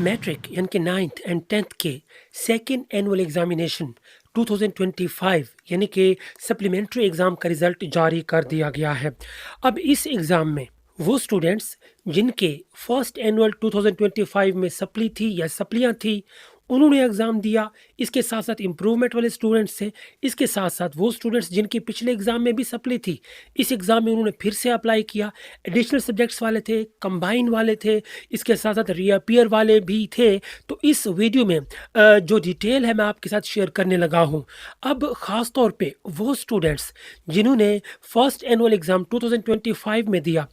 Matric यानी कि 9th and 10th के सेकेंड एनुअल एग्जामिनेशन 2025 यानी कि सप्लीमेंट्री एग्ज़ाम का रिज़ल्ट जारी कर दिया गया है। अब इस एग्ज़ाम में वो स्टूडेंट्स जिनके फर्स्ट एनुअल 2025 में सप्ली थी या सप्लियाँ थी, उन्होंने एग्ज़ाम दिया। इसके साथ साथ इम्प्रूवमेंट वाले स्टूडेंट्स थे। इसके साथ साथ वो स्टूडेंट्स जिनकी पिछले एग्ज़ाम में भी सप्ली थी, इस एग्ज़ाम में उन्होंने फिर से अप्लाई किया। एडिशनल सब्जेक्ट्स वाले थे, कंबाइन वाले थे, इसके साथ साथ रीअपीयर वाले भी थे। तो इस वीडियो में जो डिटेल है मैं आपके साथ शेयर करने लगा हूँ। अब ख़ास तौर पे वो स्टूडेंट्स जिन्होंने फर्स्ट एनुअल एग्ज़ाम 2025 में दिया,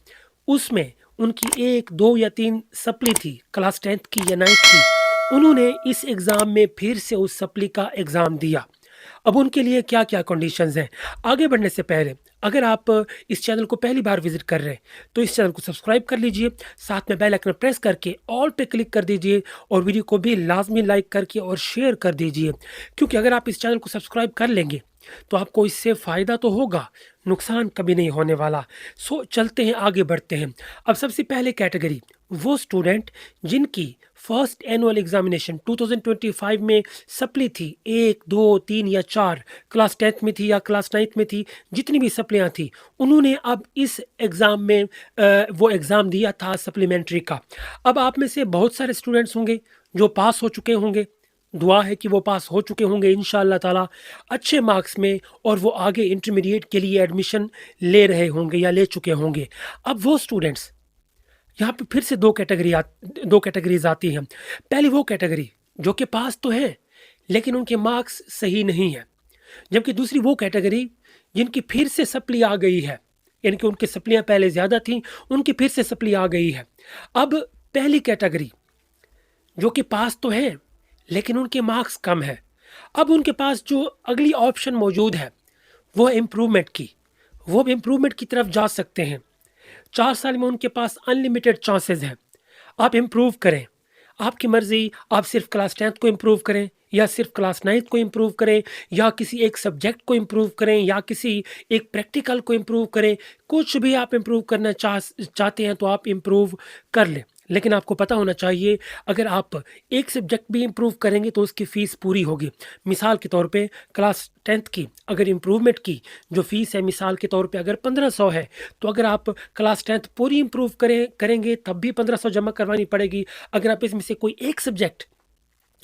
उसमें उनकी 1, 2 या 3 सप्ली थी, क्लास 10th की या 9th की, उन्होंने इस एग्ज़ाम में फिर से उस सप्ली का एग्ज़ाम दिया। अब उनके लिए क्या-क्या कंडीशंस हैं? आगे बढ़ने से पहले अगर आप इस चैनल को पहली बार विज़िट कर रहे हैं, तो इस चैनल को सब्सक्राइब कर लीजिए, साथ में बेल आइकन प्रेस करके ऑल पे क्लिक कर दीजिए और वीडियो को भी लाज़मी लाइक करके और शेयर कर दीजिए। क्योंकि अगर आप इस चैनल को सब्सक्राइब कर लेंगे, तो आपको इससे फ़ायदा तो होगा, नुकसान कभी नहीं होने वाला। सो चलते हैं, आगे बढ़ते हैं। अब सबसे पहले कैटेगरी वो स्टूडेंट जिनकी फर्स्ट एनुअल एग्जामिनेशन 2025 में सप्ली थी, 1, 2, 3 या 4, क्लास 10th में थी या क्लास 9th में थी, जितनी भी सप्लियाँ थी, उन्होंने अब इस एग्ज़ाम में वो एग्ज़ाम दिया था सप्लीमेंट्री का। अब आप में से बहुत सारे स्टूडेंट्स होंगे जो पास हो चुके होंगे। दुआ है कि वो पास हो चुके होंगे इंशाअल्लाह ताला अच्छे मार्क्स में, और वो आगे इंटरमीडिएट के लिए एडमिशन ले रहे होंगे या ले चुके होंगे। अब वो स्टूडेंट्स, यहाँ पे फिर से 2 कैटेगरीज आती हैं। पहली वो कैटेगरी जो कि पास तो हैं, लेकिन उनके मार्क्स सही नहीं हैं। जबकि दूसरी वो कैटेगरी जिनकी फिर से सप्ली आ गई है, यानी कि उनकी सप्लियाँ पहले ज़्यादा थीं, उनकी फिर से सप्ली आ गई है। अब पहली कैटेगरी जो कि पास तो हैं, लेकिन उनके मार्क्स कम हैं। अब उनके पास जो अगली ऑप्शन मौजूद है, वो है इम्प्रूवमेंट की। वो भी इम्प्रूवमेंट की तरफ जा सकते हैं। 4 साल में उनके पास अनलिमिटेड चांसेस हैं। आप इम्प्रूव करें, आपकी मर्ज़ी। आप सिर्फ क्लास 10th को इम्प्रूव करें या सिर्फ क्लास 9th को इम्प्रूव करें या किसी एक सब्जेक्ट को इम्प्रूव करें या किसी एक प्रैक्टिकल को इम्प्रूव करें। कुछ भी आप इम्प्रूव करना चाहते हैं तो आप इम्प्रूव कर लें। लेकिन आपको पता होना चाहिए, अगर आप एक सब्जेक्ट भी इम्प्रूव करेंगे तो उसकी फ़ीस पूरी होगी। मिसाल के तौर पे क्लास 10th की अगर इम्प्रूवमेंट की जो फ़ीस है, मिसाल के तौर पे अगर 1500 है, तो अगर आप क्लास 10th पूरी इम्प्रूव करेंगे तब भी 1500 जमा करवानी पड़ेगी। अगर आप इसमें से कोई एक सब्जेक्ट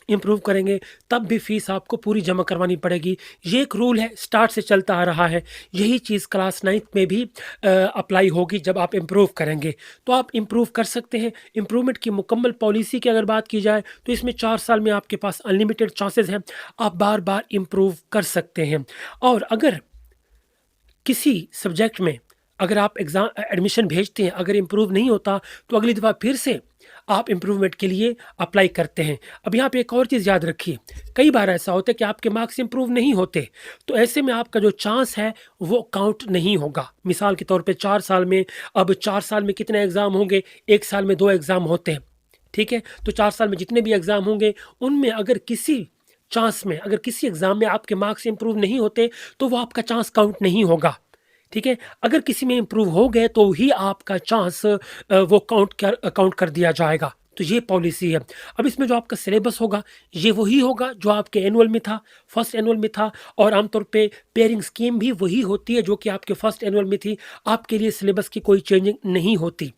इम्प्रूव करेंगे तब भी फ़ीस आपको पूरी जमा करवानी पड़ेगी। ये एक रूल है, स्टार्ट से चलता आ रहा है। यही चीज़ क्लास 9th में भी अप्लाई होगी जब आप इम्प्रूव करेंगे। तो आप इम्प्रूव कर सकते हैं। इम्प्रूवमेंट की मुकम्मल पॉलिसी की अगर बात की जाए तो इसमें 4 साल में आपके पास अनलिमिटेड चांसेस हैं। आप बार-बार इम्प्रूव कर सकते हैं। और अगर किसी सब्जेक्ट में अगर आप एग्ज़ाम एडमिशन भेजते हैं, अगर इम्प्रूव नहीं होता, तो अगली दफ़ा फिर से आप इम्प्रूवमेंट के लिए अप्लाई करते हैं। अब यहाँ पे एक और चीज़ याद रखिए, कई बार ऐसा होता है कि आपके मार्क्स इम्प्रूव नहीं होते, तो ऐसे में आपका जो चांस है वो काउंट नहीं होगा। मिसाल के तौर पे 4 साल में, अब 4 साल में कितने एग्ज़ाम होंगे? 1 साल में 2 एग्ज़ाम होते हैं, ठीक है? तो 4 साल में जितने भी एग्ज़ाम होंगे, उनमें अगर किसी चांस में, अगर किसी एग्ज़ाम में आपके मार्क्स इम्प्रूव नहीं होते, तो वो आपका चांस काउंट नहीं होगा, ठीक है? अगर किसी में इम्प्रूव हो गए तो ही आपका चांस वो काउंट कर दिया जाएगा। तो ये पॉलिसी है। अब इसमें जो आपका सिलेबस होगा, ये वही होगा जो आपके एनुअल में था, फर्स्ट एनुअल में था, और आमतौर पे पेयरिंग स्कीम भी वही होती है जो कि आपके फर्स्ट एनुअल में थी। आपके लिए सिलेबस की कोई चेंजिंग नहीं होती।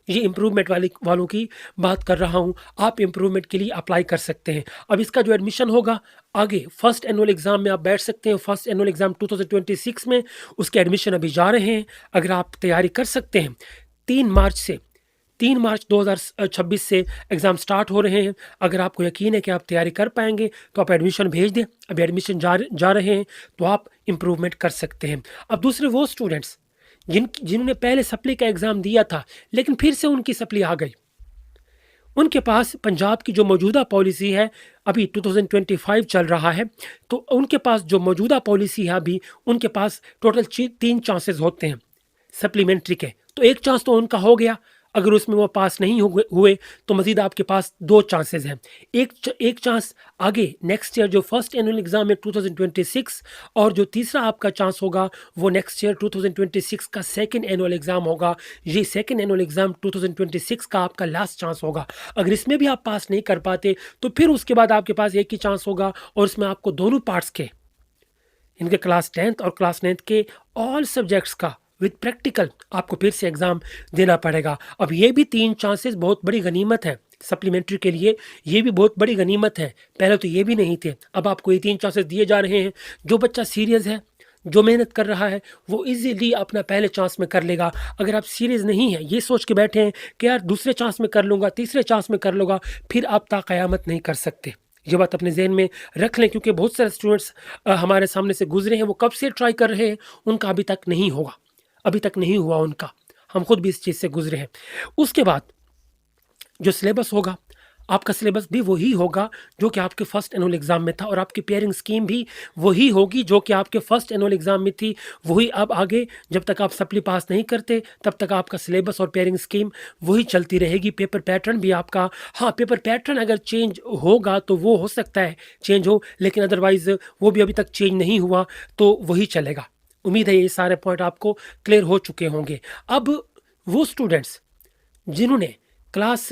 ये इम्प्रूवमेंट वालों की बात कर रहा हूँ। आप इम्प्रूवमेंट के लिए अप्लाई कर सकते हैं। अब इसका जो एडमिशन होगा, आगे फर्स्ट एनुअल एग्ज़ाम में आप बैठ सकते हैं। फर्स्ट एनुअल एग्ज़ाम 2026 में उसके एडमिशन अभी जा रहे हैं। अगर आप तैयारी कर सकते हैं, 3 मार्च 2026 से एग्ज़ाम स्टार्ट हो रहे हैं। अगर आपको यकीन है कि आप तैयारी कर पाएंगे तो आप एडमिशन भेज दें। अभी एडमिशन जा रहे हैं तो आप इम्प्रूवमेंट कर सकते हैं। अब दूसरे वो स्टूडेंट्स जिन्होंने पहले सप्ली का एग्ज़ाम दिया था लेकिन फिर से उनकी सप्ली आ गई, उनके पास पंजाब की जो मौजूदा पॉलिसी है, अभी 2025 चल रहा है, तो उनके पास जो मौजूदा पॉलिसी है अभी, उनके पास टोटल 3 चांसेस होते हैं सप्लीमेंट्री के। तो एक चांस तो उनका हो गया, अगर उसमें वो पास नहीं हुए तो मज़ीद आपके पास 2 चांसेस हैं। एक चांस आगे नेक्स्ट ईयर जो फर्स्ट एनुअल एग्ज़ाम है 2026, और जो तीसरा आपका चांस होगा वो नेक्स्ट ईयर 2026 का सेकंड एनुअल एग्ज़ाम होगा। ये सेकंड एनुअल एग्ज़ाम 2026 का आपका लास्ट चांस होगा। अगर इसमें भी आप पास नहीं कर पाते तो फिर उसके बाद आपके पास एक ही चांस होगा, और उसमें आपको दोनों पार्ट्स के, इनके क्लास 10th और क्लास 9th के ऑल सब्जेक्ट्स का विद प्रैक्टिकल आपको फिर से एग्ज़ाम देना पड़ेगा। अब ये भी 3 चांसेस बहुत बड़ी गनीमत है सप्लीमेंट्री के लिए, ये भी बहुत बड़ी गनीमत है। पहले तो ये भी नहीं थे, अब आपको ये 3 चांसेस दिए जा रहे हैं। जो बच्चा सीरियस है, जो मेहनत कर रहा है, वो इजीली अपना पहले चांस में कर लेगा। अगर आप सीरियस नहीं हैं, ये सोच के बैठे हैं कि यार दूसरे चांस में कर लूँगा, तीसरे चांस में कर लूँगा, फिर आप क़यामत नहीं कर सकते। ये बात अपने ज़हन में रख लें, क्योंकि बहुत सारे स्टूडेंट्स हमारे सामने से गुजरे हैं, वो कब से ट्राई कर रहे हैं, उनका अभी तक नहीं होगा, अभी तक नहीं हुआ उनका। हम खुद भी इस चीज़ से गुजरे हैं। उसके बाद जो सिलेबस होगा, आपका सिलेबस भी वही होगा जो कि आपके फर्स्ट एनुअल एग्ज़ाम में था, और आपकी पेयरिंग स्कीम भी वही होगी जो कि आपके फर्स्ट एनुअल एग्ज़ाम में थी। वही अब आगे जब तक आप सप्ली पास नहीं करते तब तक आपका सिलेबस और पेयरिंग स्कीम वही चलती रहेगी। पेपर पैटर्न भी आपका, हाँ, पेपर पैटर्न अगर चेंज होगा तो वो हो सकता है चेंज हो, लेकिन अदरवाइज़ वो भी अभी तक चेंज नहीं हुआ तो वही चलेगा। उम्मीद है ये सारे पॉइंट आपको क्लियर हो चुके होंगे। अब वो स्टूडेंट्स जिन्होंने क्लास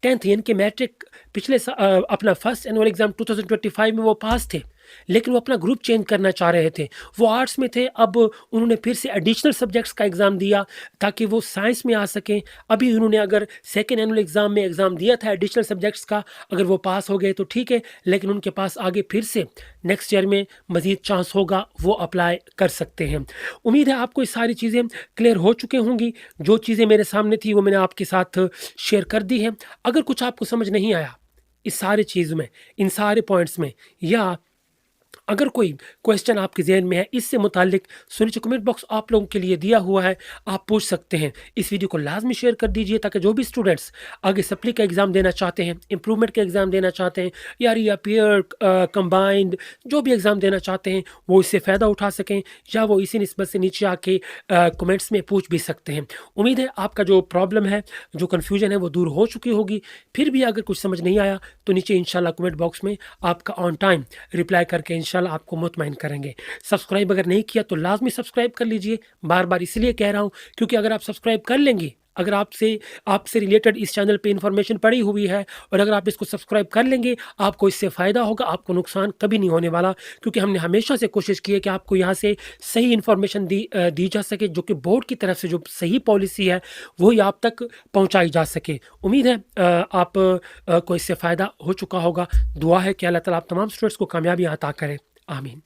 10th यानी कि मैट्रिक अपना फर्स्ट एनुअल एग्ज़ाम 2025 में वो पास थे, लेकिन वो अपना ग्रुप चेंज करना चाह रहे थे। वो आर्ट्स में थे, अब उन्होंने फिर से एडिशनल सब्जेक्ट्स का एग्ज़ाम दिया ताकि वो साइंस में आ सकें। अभी उन्होंने अगर सेकेंड एनुअल एग्ज़ाम में एग्ज़ाम दिया था एडिशनल सब्जेक्ट्स का, अगर वो पास हो गए तो ठीक है, लेकिन उनके पास आगे फिर से नेक्स्ट ईयर में मज़ीद चांस होगा, वो अप्लाई कर सकते हैं। उम्मीद है आपको ये सारी चीज़ें क्लियर हो चुकी होंगी। जो चीज़ें मेरे सामने थी वो मैंने आपके साथ शेयर कर दी हैं। अगर कुछ आपको समझ नहीं आया इस सारी चीज़ में, इन सारे पॉइंट्स में, या अगर कोई क्वेश्चन आपके ज़हन में है इससे मुताल्लिक, सो नीचे कमेंट बॉक्स आप लोगों के लिए दिया हुआ है, आप पूछ सकते हैं। इस वीडियो को लाजमी शेयर कर दीजिए ताकि जो भी स्टूडेंट्स आगे सप्ली का एग्ज़ाम देना चाहते हैं, इम्प्रूवमेंट का एग्ज़ाम देना चाहते हैं, या पेयर कंबाइंड जो भी एग्ज़ाम देना चाहते हैं, वो इससे फ़ायदा उठा सकें, या वो इसी निस्बत से नीचे आके कमेंट्स में पूछ भी सकते हैं। उम्मीद है आपका जो प्रॉब्लम है, जो कन्फ्यूजन है, वो दूर हो चुकी होगी। फिर भी अगर कुछ समझ नहीं आया तो नीचे इंशाल्लाह कमेंट बॉक्स में आपका ऑन टाइम रिप्लाई करके इंशाल्लाह आपको मुतमईन करेंगे। सब्सक्राइब अगर नहीं किया तो लाजमी सब्सक्राइब कर लीजिए। बार-बार इसलिए कह रहा हूँ क्योंकि अगर आप सब्सक्राइब कर लेंगे, अगर आपसे रिलेटेड इस चैनल पे इन्फॉर्मेशन पड़ी हुई है, और अगर आप इसको सब्सक्राइब कर लेंगे, आपको इससे फ़ायदा होगा, आपको नुकसान कभी नहीं होने वाला, क्योंकि हमने हमेशा से कोशिश की है कि आपको यहाँ से सही इन्फॉर्मेशन दी जा सके, जो कि बोर्ड की तरफ से जो सही पॉलिसी है वही आप तक पहुँचाई जा सके। उम्मीद है आप को इससे फ़ायदा हो चुका होगा। दुआ है कि अल्लाह ताला आप तमाम स्टूडेंट्स को कामयाबी अता करे। आमीन।